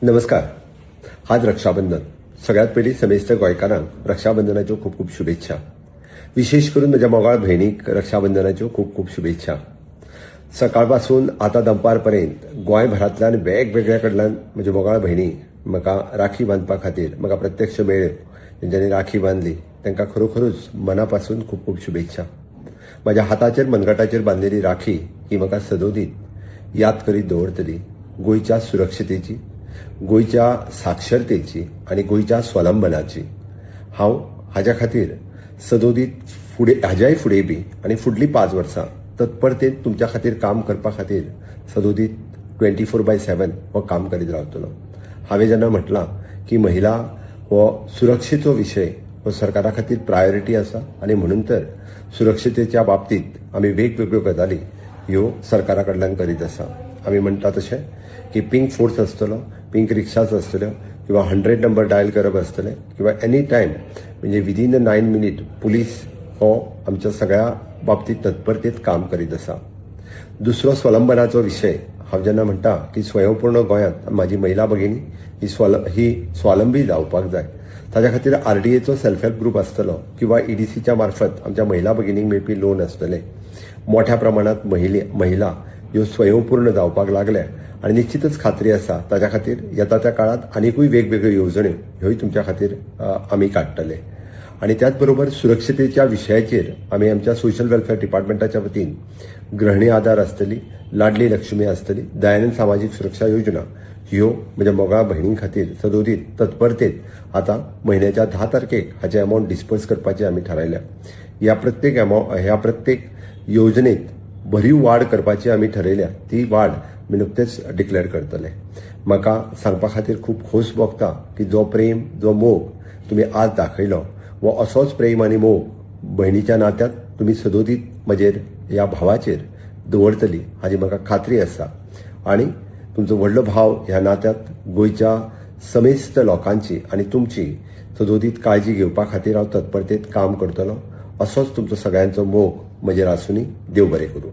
नमस्कार. आज रक्षाबंधन. सगळ्यात पहिली समेस्त गोंयकारांक रक्षाबंधनाच्यो खूप खूप शुभेच्छा. विशेष करून म्हज्या मोगाळ भयणीक रक्षाबंधनाच्यो खूप खूप शुभेच्छा. सकाळपासून आतां दनपारपर्यंत गोंयभरांतल्यान वेगवेगळ्या कडल्यान म्हज्या मोगाळ भयणी म्हाका राखी बांदपा खातीर म्हाका प्रत्यक्ष मेळ्ळ्यो. तेंच्यांनी राखी बांदली तांकां खरोखरूच मना पासून खूप खूप शुभेच्छा. म्हज्या हाताचेर मनगटाचेर बांदलेली राखी ही म्हाका सदोदीत याद करीत दवरतली गोंयच्या सुरक्षतेची, गोंयच्या साक्षरतेची आनी गोंयच्या स्वलंबनाची. हांव हाज्या खातीर सदोदीत फुडें हाज्याय फुडें बी आनी फुडलीं 5 वर्सां तत्परतेन तुमच्या खातीर काम करपा खातीर सदोदीत 24/7 हो काम करीत रावतलो. हांवें जेन्ना म्हटलां की महिला हो सुरक्षेचो विशय हो सरकारा खातीर प्रायोरिटी आसा आनी म्हणून तर सुरक्षतेच्या बाबतींत आमी वेगवेगळ्यो गजाली ह्यो सरकारा कडल्यान करीत आसा. आमी म्हणटा तशें की पिंक फोर्स आसतलो, पिंक रिक्षाज आसतल्यो किंवा 100 नंबर डायल करप आसतलें किंवा एनी टायम म्हणजे विदीन 9 मिनीट पुलीस हो आमच्या सगळ्या बाबतींत तत्परतेत काम करीत आसा. दुसरो स्वलंबनाचो विशय हांव जेन्ना म्हणटा की स्वयंपूर्ण गोंयांत म्हाजी महिला भगिनी ही स्वावलंबी जावपाक जाय, ताच्या खातीर RDAचो सेल्फ हेल्प ग्रूप आसतलो किंवा EDCच्या मार्फत आमच्या महिला भगिनींक मेळपी लोन आसतले. मोठ्या प्रमाणात महिला ह्यो स्वयंपूर्ण जावपाक लागल्या आनी निश्चितच खात्री आसा ताच्या खातीर येता त्या काळात आनीकूय वेगवेगळ्यो येवजण्यो ह्योय तुमच्या खातीर आमी काडटले. आनी त्याच बरोबर सुरक्षतेच्या विशयाचेर आमी आमच्या सोशल वेलफेअर डिपार्टमेंटाच्या वतीन गृहिणी आधार आसतली, लाडली लक्ष्मी आसतली, दयानंद सामाजीक सुरक्षा योजना ह्यो म्हज्या मोगाळ भयणीं खातीर सदोदीत तत्परतेत आतां म्हयन्याच्या 10 तारखेक हाचे अमावंट डिस्पर्स करपाचें आमी थारायल्या. ह्या प्रत्येक योजनेत भरीव वाड करपाची आमी ठरयल्या. ती वाड मी नुकतेच डिक्लेअर करतले. म्हाका सांगपा खातीर खूब खोस भोगता की जो प्रेम, जो मोग तुमी आज दाखयलो वो असोच प्रेम आनी मोग भयणीच्या नात्यांत तुमी सदोदीत म्हजेर ह्या भावाचेर दवरतली हाची म्हाका खात्री आसा. आनी तुमचो व्हडलो भाव ह्या नात्यांत गोंयच्या समेस्त लोकांची आनी तुमची सदोदीत काळजी घेवपा खातीर हांव तत्परतेत काम करतलों. असोच तुमचो सगळ्यांचो मोग म्हजेर आसूनी. देव बरें करूं.